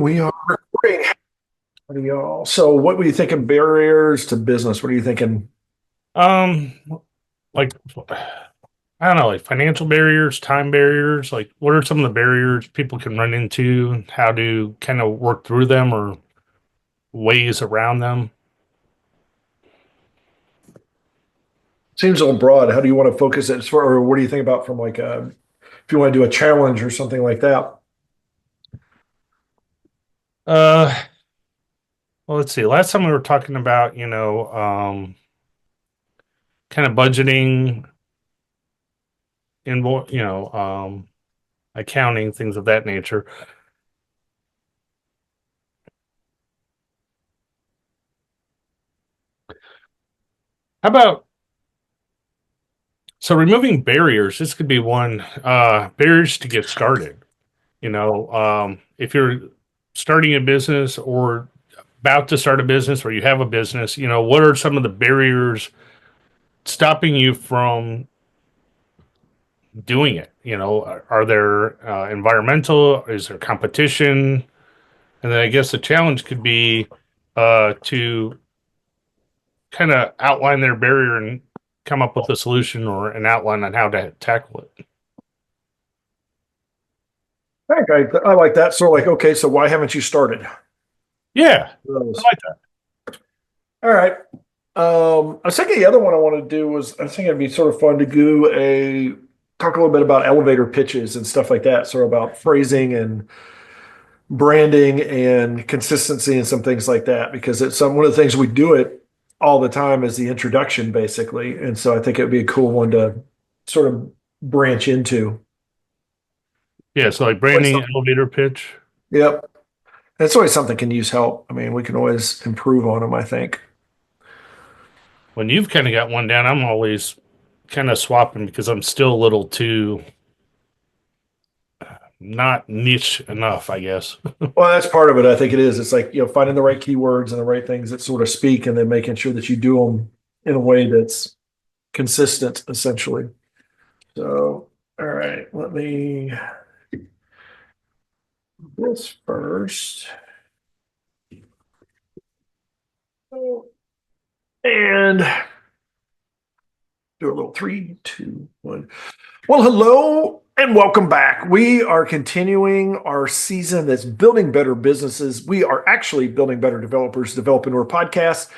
We are recording. Howdy, y'all. So, what were you thinking? Barriers to business? What are you thinking? Um, like I don't know, like financial barriers, time barriers. Like, what are some of the barriers people can run into? How to kind of work through them or ways around them? Seems a little broad. How do you want to focus it? Or what do you think about from if you want to do a challenge or something like that? Uh, well, let's see. Last time we were talking about, kind of budgeting, accounting, things of that nature. How about removing barriers? This could be one. Barriers to get started. If you're starting a business or about to start a business or you have a business, what are some of the barriers stopping you from doing it? Are there environmental? Is there competition? And then I guess the challenge could be to kind of outline their barrier and come up with a solution or an outline on how to tackle it. I like that. So, okay, so why haven't you started? Yeah, I Those. like that. All right. I was thinking the other one I want to do was I was thinking it'd be sort of fun to do talk a little bit about elevator pitches and stuff like that, sort of about phrasing and branding and consistency and some things like that because it's one of the things we do it all the time is the introduction basically, and so I think it would be a cool one to sort of branch into. Yeah, so like Always branding, something. elevator pitch. Yep, it's always something can use help. I mean, we can always improve on them, I think. When you've kind of got one down, I'm always kind of swapping because I'm still a little too not niche enough, I guess. Well, that's part of it. I think it is. It's like, finding the right keywords and the right things that sort of speak and then making sure that you do them in a way that's consistent, essentially. So, all right, let me do this first. And do a little three, two, one. Well, hello and welcome back. We are continuing our season that's building better businesses. We are actually building better developers, Developreneur podcast.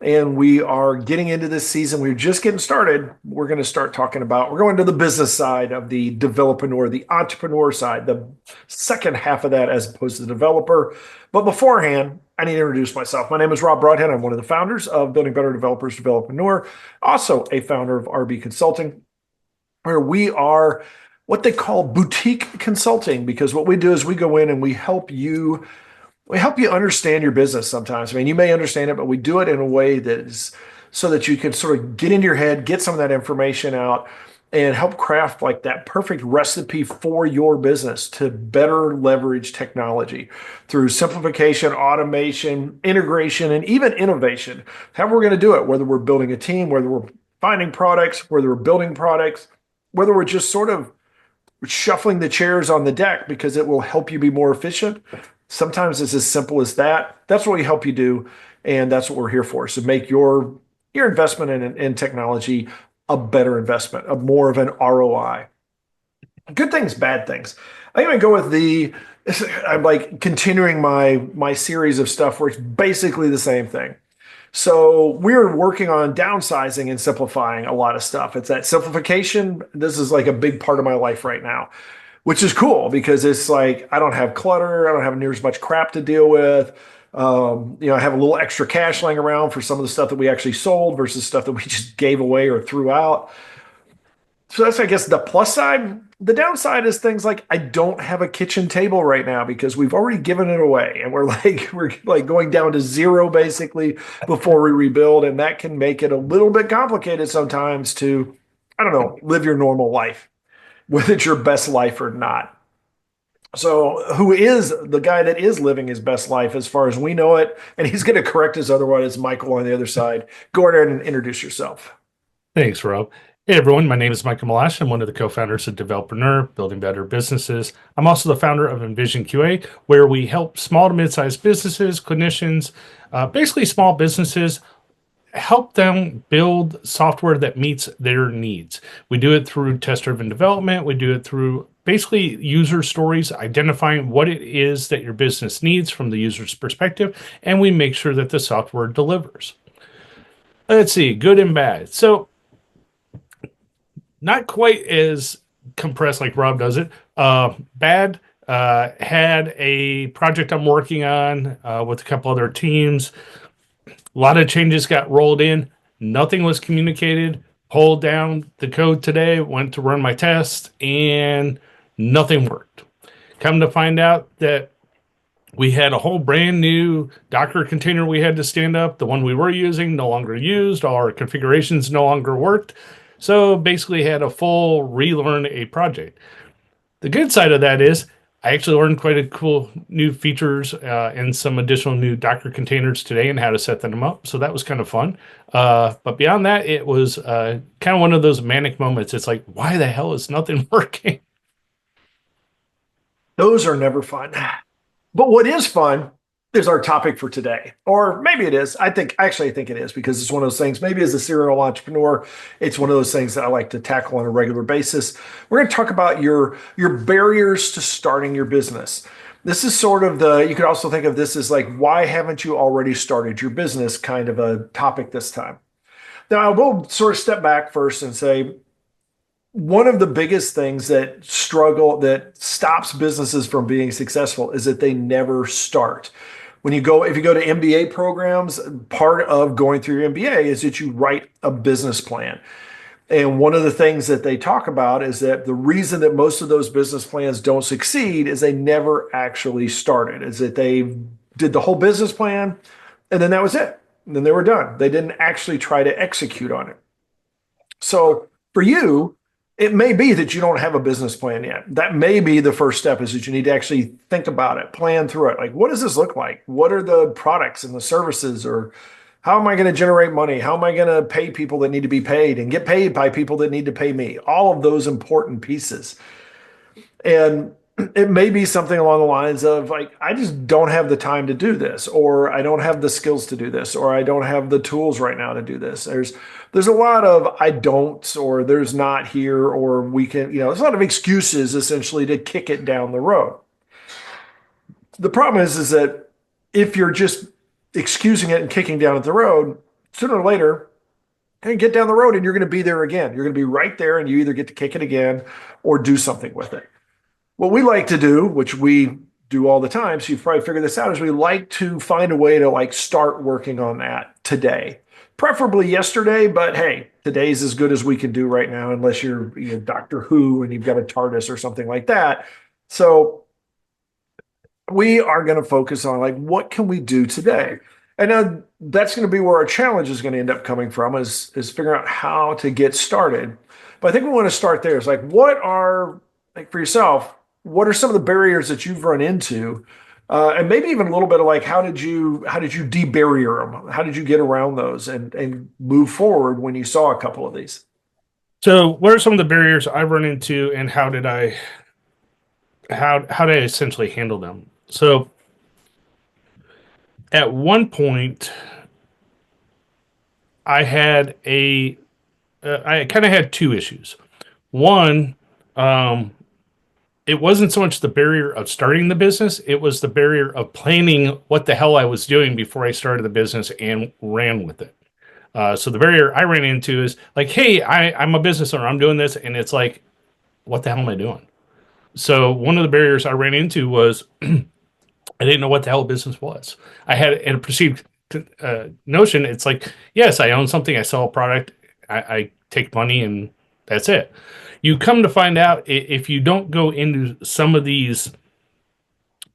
And we are getting into this season. We're just getting started. We're going to start talking about, we're going to the business side of the developreneur, the entrepreneur side, the second half of that as opposed to the developer. But beforehand, I need to introduce myself. My name is Rob Broadhead. I'm one of the founders of Building Better Developers, Developreneur, also a founder of RB Consulting, where we are what they call boutique consulting, because what we do is we go in and we help you understand your business sometimes. I mean, you may understand it, but we do it in a way that is so that you can sort of get into your head, get some of that information out, and help craft like that perfect recipe for your business to better leverage technology through simplification, automation, integration, and even innovation. However, we're going to do it, whether we're building a team, whether we're finding products, whether we're building products, whether we're just sort of shuffling the chairs on the deck because it will help you be more efficient. Sometimes it's as simple as that. That's what we help you do, and that's what we're here for. So make your investment in technology a better investment, a more of an ROI. Good things, bad things. I'm going to go with I'm like continuing my series of stuff where it's basically the same thing. So we're working on downsizing and simplifying a lot of stuff. It's that simplification. This is like a big part of my life right now, which is cool because it's like I don't have clutter. I don't have near as much crap to deal with. I have a little extra cash laying around for some of the stuff that we actually sold versus stuff that we just gave away or threw out. So that's, I guess, the plus side. The downside is things like I don't have a kitchen table right now because we've already given it away and we're like going down to zero basically before we rebuild. And that can make it a little bit complicated sometimes to, I don't know, live your normal life, whether it's your best life or not. So, who is the guy that is living his best life as far as we know it? And he's going to correct us otherwise, Michael on the other side. Go ahead and introduce yourself. Thanks, Rob. Hey everyone, my name is Michael Meloche. I'm one of the co-founders of Developreneur, Building Better Businesses. I'm also the founder of Envision QA, where we help small to mid-sized businesses, clinicians, basically small businesses, help them build software that meets their needs. We do it through test-driven development. We do it through basically user stories, identifying what it is that your business needs from the user's perspective, and we make sure that the software delivers. Let's see, good and bad. So not quite as compressed like Rob does it. Bad had a project I'm working on with a couple other teams. A lot of changes got rolled in. Nothing was communicated. Pulled down the code today, went to run my test, and nothing worked. Come to find out that we had a whole brand new Docker container we had to stand up. The one we were using no longer used. All our configurations no longer worked. So basically had a full relearn a project. The good side of that is I actually learned quite a cool new features and some additional new Docker containers today and how to set them up. So that was kind of fun. But beyond that, it was kind of one of those manic moments. It's like, why the hell is nothing working? Those are never fun. But what is fun is our topic for today. Or maybe it is. I think it is because it's one of those things. Maybe as a serial entrepreneur, it's one of those things that I like to tackle on a regular basis. We're going to talk about your barriers to starting your business. This is sort of you could also think of this as like, why haven't you already started your business kind of a topic this time. Now, I will sort of step back first and say, one of the biggest things that stops businesses from being successful is that they never start. If you go to MBA programs, part of going through your MBA is that you write a business plan. And one of the things that they talk about is that the reason that most of those business plans don't succeed is they never actually started, is that they did the whole business plan and then that was it. And then they were done. They didn't actually try to execute on it. So for you, it may be that you don't have a business plan yet. That may be the first step is that you need to actually think about it, plan through it. Like, what does this look like? What are the products and the services? Or how am I going to generate money? How am I going to pay people that need to be paid and get paid by people that need to pay me? All of those important pieces. And it may be something along the lines of like, I just don't have the time to do this, or I don't have the skills to do this, or I don't have the tools right now to do this. There's a lot of I don't, or there's not here, or we can, there's a lot of excuses essentially to kick it down the road. The problem is that if you're just excusing it and kicking down at the road, sooner or later, you're going to get down the road and you're going to be there again. You're going to be right there and you either get to kick it again or do something with it. What we like to do, which we do all the time, so you've probably figured this out, is we like to find a way to like start working on that today. Preferably yesterday, but hey, today's as good as we can do right now, unless you're Doctor Who and you've got a TARDIS or something like that. So we are going to focus on like, what can we do today? And that's going to be where our challenge is going to end up coming from is figuring out how to get started. But I think we want to start there. It's like, like for yourself, what are some of the barriers that you've run into? And maybe even a little bit of like, how did you debarrier them? How did you get around those and move forward when you saw a couple of these? So, what are some of the barriers I've run into, and how did I essentially handle them? So, at one point, I had I kind of had two issues. One, it wasn't so much the barrier of starting the business, it was the barrier of planning what the hell I was doing before I started the business and ran with it. So the barrier I ran into is like, hey, I'm a business owner, I'm doing this, and it's like, what the hell am I doing? So one of the barriers I ran into was I didn't know what the hell a business was. I had a perceived notion. It's like, yes, I own something, I sell a product, I take money, and that's it. You come to find out if you don't go into some of these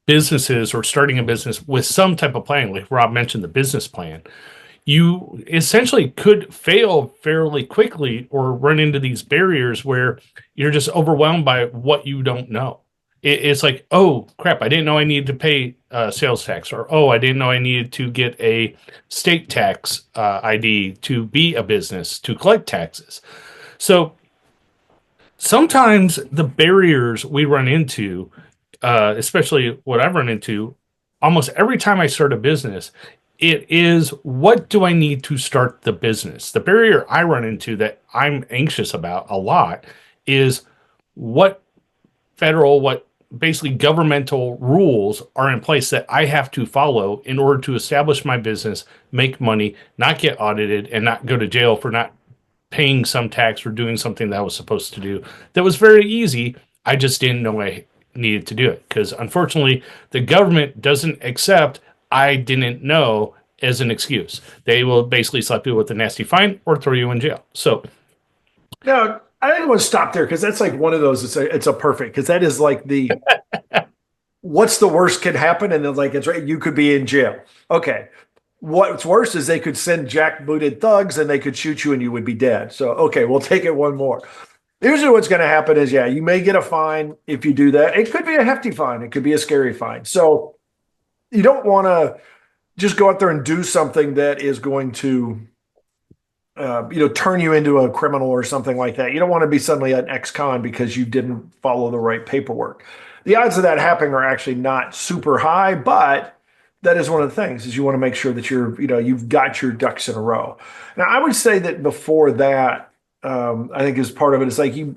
businesses or starting a business with some type of plan, like Rob mentioned, the business plan, you essentially could fail fairly quickly or run into these barriers where you're just overwhelmed by what you don't know. It's like, oh crap, I didn't know I needed to pay sales tax, or oh, I didn't know I needed to get a state tax ID to be a business to collect taxes. So sometimes the barriers we run into, especially what I've run into, almost every time I start a business, it is what do I need to start the business? The barrier I run into that I'm anxious about a lot is what what basically governmental rules are in place that I have to follow in order to establish my business, make money, not get audited, and not go to jail for not paying some tax or doing something that I was supposed to do. That was very easy. I just didn't know I needed to do it because unfortunately, the government doesn't accept I didn't know as an excuse. They will basically slap you with a nasty fine or throw you in jail. So, Now, I didn't want to stop there because that's like one of those. It's a perfect because that is like the what's the worst could happen, and then like it's right. You could be in jail. Okay. What's worse is they could send jackbooted thugs and they could shoot you and you would be dead. So okay, we'll take it one more. Usually, what's going to happen is yeah, you may get a fine if you do that. It could be a hefty fine. It could be a scary fine. So you don't want to just go out there and do something that is going to turn you into a criminal or something like that. You don't want to be suddenly an ex-con because you didn't follow the right paperwork. The odds of that happening are actually not super high, but that is one of the things is you want to make sure that you've got your ducks in a row. Now, I would say that before that, I think is part of it is like you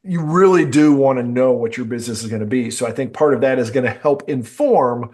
really do want to know what your business is going to be. So I think part of that is going to help inform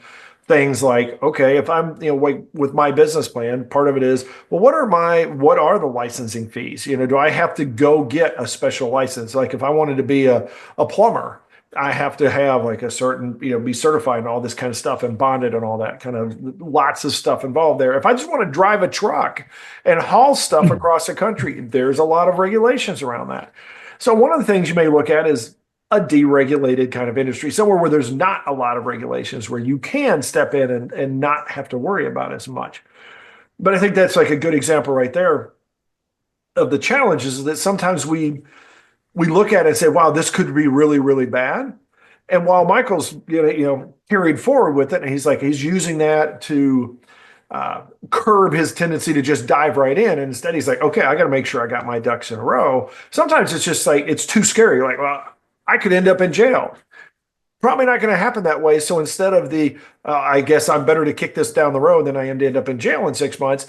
things like, okay, if I'm, like with my business plan, part of it is, well, what are the licensing fees? Do I have to go get a special license? Like if I wanted to be a plumber, I have to have like a certain, be certified and all this kind of stuff and bonded and all that kind of lots of stuff involved there. If I just want to drive a truck and haul stuff across the country, there's a lot of regulations around that. So one of the things you may look at is a deregulated kind of industry, somewhere where there's not a lot of regulations, where you can step in and not have to worry about as much. But I think that's like a good example right there of the challenges is that sometimes we look at it and say, wow, this could be really, really bad. And while Michael's carried forward with it, and he's using that to curb his tendency to just dive right in. And instead, he's like, okay, I got to make sure I got my ducks in a row. Sometimes it's just like it's too scary. Like, well, I could end up in jail. Probably not going to happen that way. So instead of I guess I'm better to kick this down the road than I am to end up in jail in 6 months,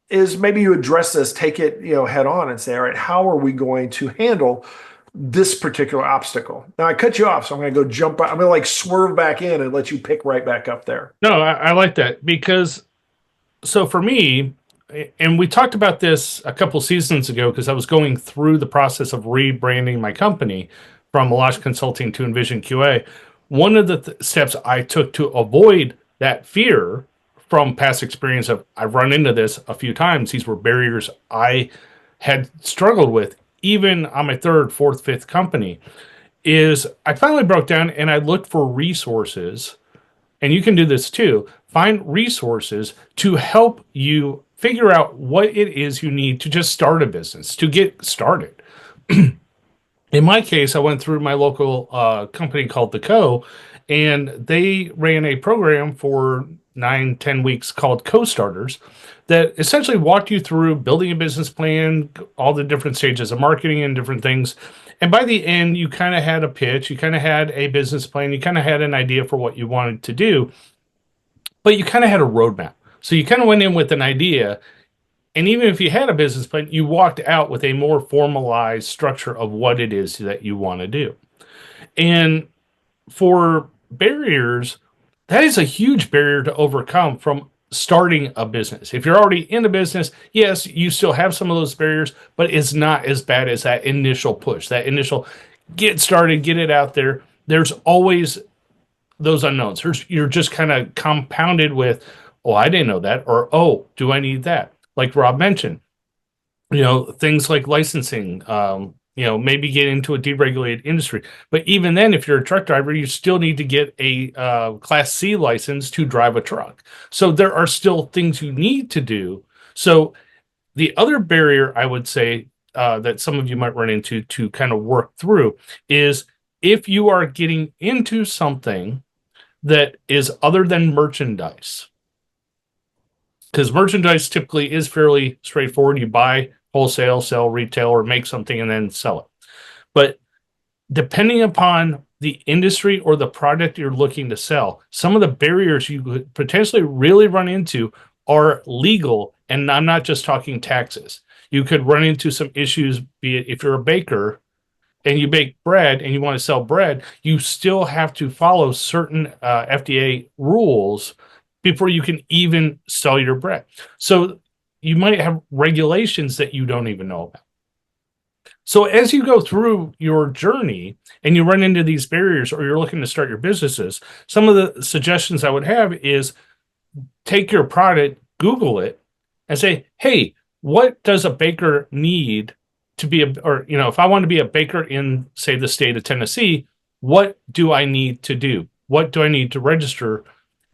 is maybe you address this, take it, head on and say, all right, how are we going to handle this particular obstacle? Now I cut you off, so I'm going to go jump. I'm going to like swerve back in and let you pick right back up there. no, I like that because so for me, and we talked about this a couple seasons ago because I was going through the process of rebranding my company from Meloche Consulting to Envision QA. One of the steps I took to avoid that fear from past experience of I've run into this a few times. These were barriers I had struggled with, even on my third, fourth, fifth company. Is I finally broke down and I looked for resources, and you can do this too. Find resources to help you figure out what it is you need to just start a business, to get started. In my case, I went through my local company called The Co, and they ran a program for 9, 10 weeks called Co-Starters that essentially walked you through building a business plan, all the different stages of marketing and different things. And by the end, you kind of had a pitch, you kind of had a business plan, you kind of had an idea for what you wanted to do, but you kind of had a roadmap. So you kind of went in with an idea, and even if you had a business plan, you walked out with a more formalized structure of what it is that you want to do. And for barriers, that is a huge barrier to overcome from starting a business. If you're already in a business, yes, you still have some of those barriers, but it's not as bad as that initial push, that initial get started, get it out there. There's always those unknowns. You're just kind of compounded with, oh, I didn't know that, or oh, do I need that? Like Rob mentioned, things like licensing, maybe get into a deregulated industry. But even then, if you're a truck driver, you still need to get a Class C license to drive a truck. So there are still things you need to do. So the other barrier I would say that some of you might run into to kind of work through is if you are getting into something that is other than merchandise. Because merchandise typically is fairly straightforward. You buy wholesale, sell retail, or make something and then sell it. But depending upon the industry or the product you're looking to sell, some of the barriers you could potentially really run into are legal. And I'm not just talking taxes. You could run into some issues, be it if you're a baker and you bake bread and you want to sell bread, you still have to follow certain FDA rules before you can even sell your bread. So you might have regulations that you don't even know about. So as you go through your journey and you run into these barriers or you're looking to start your businesses, some of the suggestions I would have is take your product, Google it, and say, hey, what does a baker need to be or if I want to be a baker in, say, the state of Tennessee, what do I need to do? What do I need to register?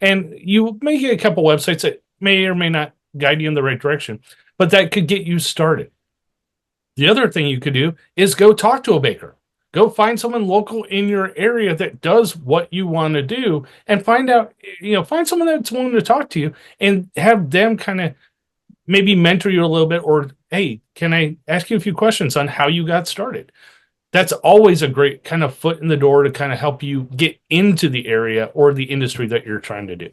And you may get a couple websites that may or may not guide you in the right direction, but that could get you started. The other thing you could do is go talk to a baker. Go find someone local in your area that does what you want to do and find out, find someone that's willing to talk to you and have them kind of maybe mentor you a little bit or, hey, can I ask you a few questions on how you got started? That's always a great kind of foot in the door to kind of help you get into the area or the industry that you're trying to do.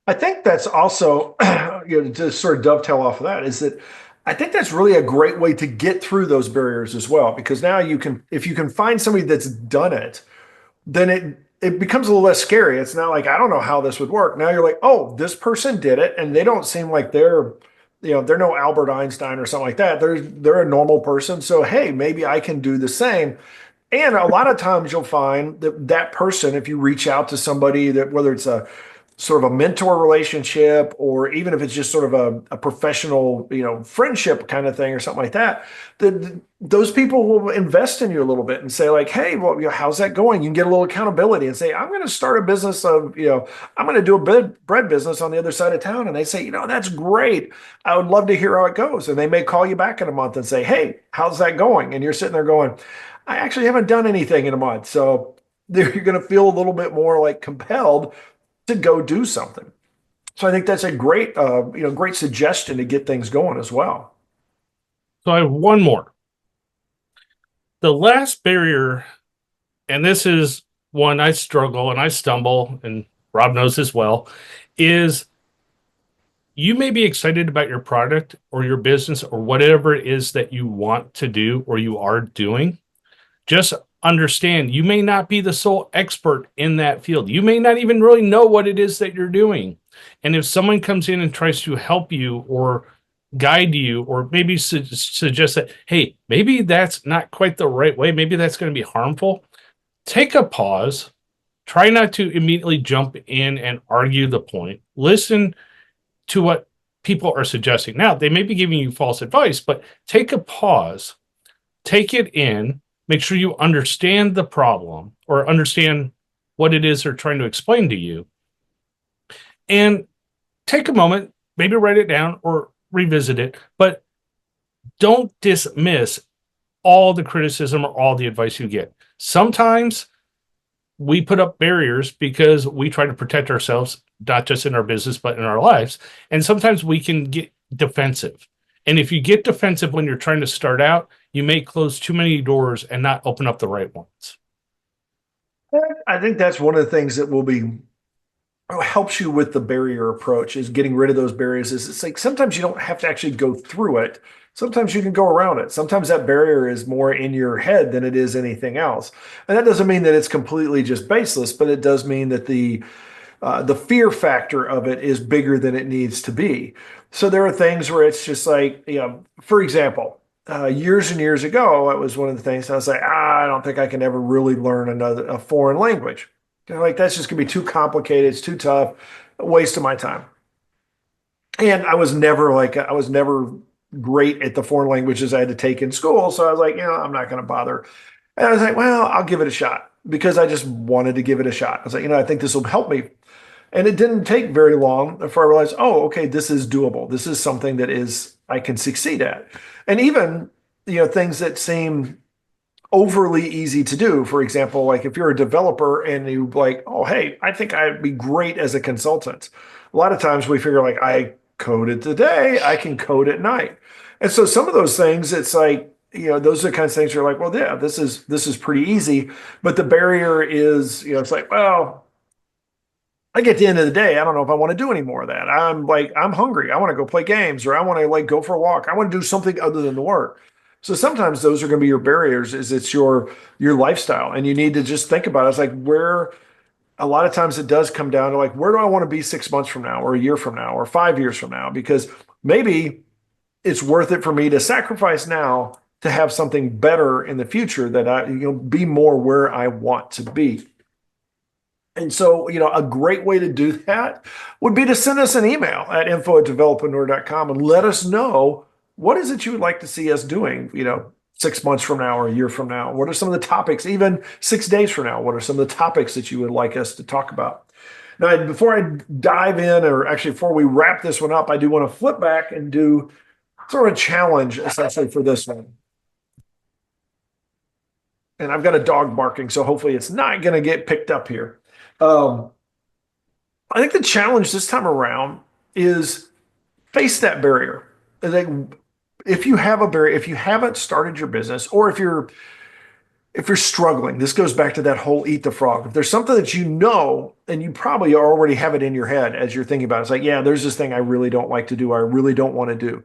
I think that's also, to sort of dovetail off of that, is that I think that's really a great way to get through those barriers as well, because now you can, if you can find somebody that's done it, then it becomes a little less scary. It's not like, I don't know how this would work. Now you're like, oh, this person did it, and they don't seem like they're no Albert Einstein or something like that. They're a normal person. So hey, maybe I can do the same. And a lot of times you'll find that that person, if you reach out to somebody that, whether it's a sort of a mentor relationship, or even if it's just sort of a professional, friendship kind of thing or something like that, those people will invest in you a little bit and say like, hey, well, how's that going? You can get a little accountability and say, I'm going to start a business of, I'm going to do a bread business on the other side of town. And they say, that's great. I would love to hear how it goes. And they may call you back in a month and say, hey, how's that going? And you're sitting there going, I actually haven't done anything in a month. So you're going to feel a little bit more like compelled to go do something. So I think that's a great, great suggestion to get things going as well. So I have one more. The last barrier, and this is one I struggle and I stumble, and Rob knows as well, is you may be excited about your product or your business or whatever it is that you want to do or you are doing. Just understand you may not be the sole expert in that field. You may not even really know what it is that you're doing. And if someone comes in and tries to help you or guide you, or maybe suggest that, hey, maybe that's not quite the right way, maybe that's going to be harmful, take a pause. Try not to immediately jump in and argue the point. Listen to what people are suggesting. Now, they may be giving you false advice, but take a pause, take it in, make sure you understand the problem or understand what it is they're trying to explain to you. And take a moment, maybe write it down or revisit it, but don't dismiss all the criticism or all the advice you get. Sometimes we put up barriers because we try to protect ourselves, not just in our business, but in our lives. And sometimes we can get defensive. And if you get defensive when you're trying to start out, you may close too many doors and not open up the right ones. I think that's one of the things that helps you with the barrier approach, is getting rid of those barriers. Is it's like sometimes you don't have to actually go through it. Sometimes you can go around it. Sometimes that barrier is more in your head than it is anything else. And that doesn't mean that it's completely just baseless, but it does mean that the fear factor of it is bigger than it needs to be. So there are things where it's just like, for example, years and years ago, it was one of the things I was like, I don't think I can ever really learn a foreign language. Like, that's just gonna be too complicated. It's too tough, a waste of my time. And I was never great at the foreign languages I had to take in school. So I was like, I'm not going to bother. And I was like, well, I'll give it a shot, because I just wanted to give it a shot. I was like, I think this will help me. And it didn't take very long before I realized, oh, okay, this is doable. This is something that I can succeed at. And even, things that seem overly easy to do. For example, like if you're a developer and you like, oh, hey, I think I'd be great as a consultant. A lot of times we figure like I code it today, I can code at night. And so some of those things, it's like, those are the kinds of things you're like, well, yeah, this is pretty easy. But the barrier is, it's like, well, I get to the end of the day, I don't know if I want to do any more of that. I'm hungry. I want to go play games, or I want to like go for a walk. I want to do something other than the work. So sometimes those are going to be your barriers, is it's your lifestyle. And you need to just think about it. It's like where a lot of times it does come down to like, where do I want to be 6 months from now, or a year from now, or 5 years from now? Because maybe it's worth it for me to sacrifice now to have something better in the future, that be more where I want to be. And so, a great way to do that would be to send us an email at info@developreneur.com and let us know what is it you would like to see us doing, 6 months from now or a year from now. What are some of the topics, even 6 days from now? What are some of the topics that you would like us to talk about? Now, before I dive in, or actually before we wrap this one up, I do want to flip back and do sort of a challenge essentially for this one. And I've got a dog barking, so hopefully it's not going to get picked up here. I think the challenge this time around is face that barrier. Like, if you have a barrier, if you haven't started your business, or if you're struggling, this goes back to that whole eat the frog. If there's something that and you probably already have it in your head as you're thinking about it, it's like, yeah, there's this thing I really don't like to do, I really don't want to do.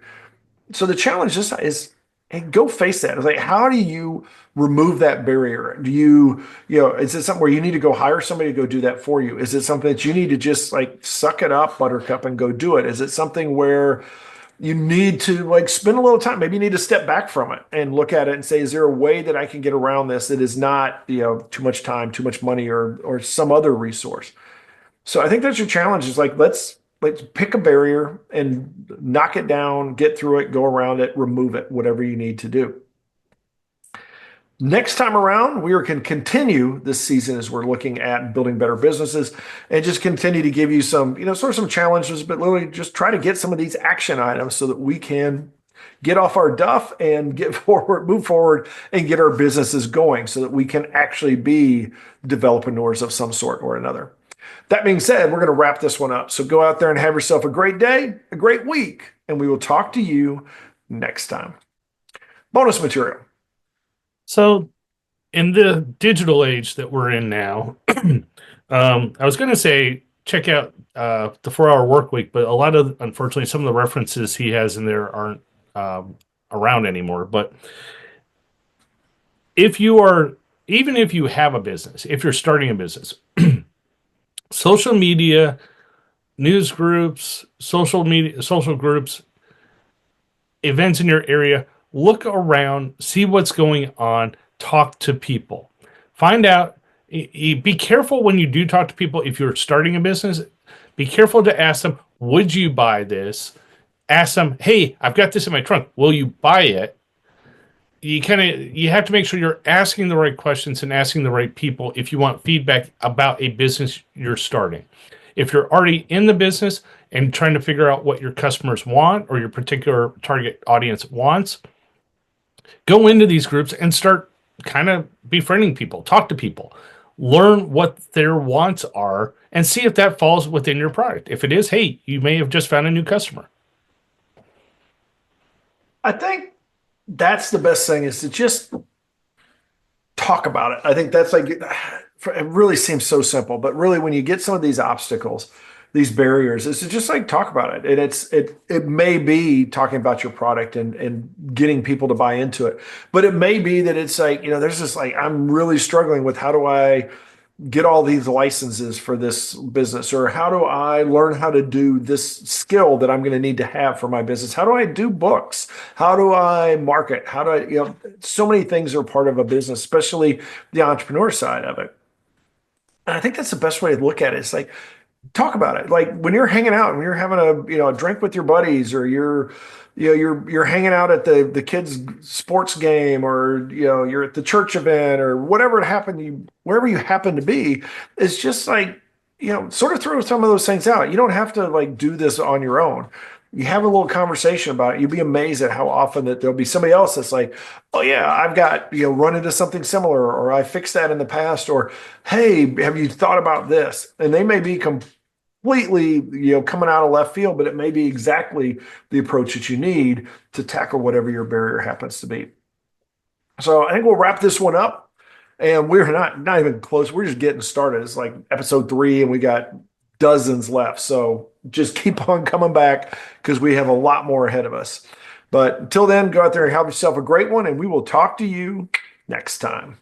So the challenge is, hey, go face that. It's like, how do you remove that barrier? Do is it something where you need to go hire somebody to go do that for you? Is it something that you need to just like suck it up, buttercup, and go do it? Is it something where you need to like spend a little time? Maybe you need to step back from it and look at it and say, is there a way that I can get around this that is not, too much time, too much money, or some other resource? So I think that's your challenge, is like, let's pick a barrier and knock it down, get through it, go around it, remove it, whatever you need to do. Next time around, we can continue this season as we're looking at building better businesses, and just continue to give you some, sort of some challenges, but literally just try to get some of these action items so that we can get off our duff and move forward and get our businesses going, so that we can actually be developreneurs of some sort or another. That being said, we're going to wrap this one up. So go out there and have yourself a great day, a great week, and we will talk to you next time. Bonus material. So, in the digital age that we're in now, I was going to say check out the 4-Hour Work Week, but unfortunately, some of the references he has in there aren't around anymore. But even if you have a business, if you're starting a business, social media, news groups, social groups, events in your area, look around, see what's going on, talk to people. Find out, be careful when you do talk to people. If you're starting a business, be careful to ask them, would you buy this? Ask them, hey, I've got this in my trunk. Will you buy it? You have to make sure you're asking the right questions and asking the right people if you want feedback about a business you're starting. If you're already in the business and trying to figure out what your customers want or your particular target audience wants, go into these groups and start kind of befriending people, talk to people, learn what their wants are, and see if that falls within your product. If it is, hey, you may have just found a new customer. I think that's the best thing, is to just talk about it. I think that's like, it really seems so simple, but really when you get some of these obstacles, these barriers, is to just like talk about it. And it may be talking about your product and getting people to buy into it, but it may be that it's like, there's this like, I'm really struggling with, how do I get all these licenses for this business, or how do I learn how to do this skill that I'm going to need to have for my business? How do I do books? How do I market? How do I, so many things are part of a business, especially the entrepreneur side of it. And I think that's the best way to look at it. It's like, talk about it. Like when you're hanging out, when you're having a drink with your buddies, or you're hanging out at the kids' sports game, or you're at the church event, or whatever it happened, wherever you happen to be, it's just like, sort of throw some of those things out. You don't have to like do this on your own. You have a little conversation about it. You'll be amazed at how often that there'll be somebody else that's like, oh yeah, I've got, run into something similar, or I fixed that in the past, or hey, have you thought about this? And they may be completely, coming out of left field, but it may be exactly the approach that you need to tackle whatever your barrier happens to be. So I think we'll wrap this one up. And we're not even close. We're just getting started. It's like episode 3, and we got dozens left. So just keep on coming back because we have a lot more ahead of us. But until then, go out there and have yourself a great one, and we will talk to you next time.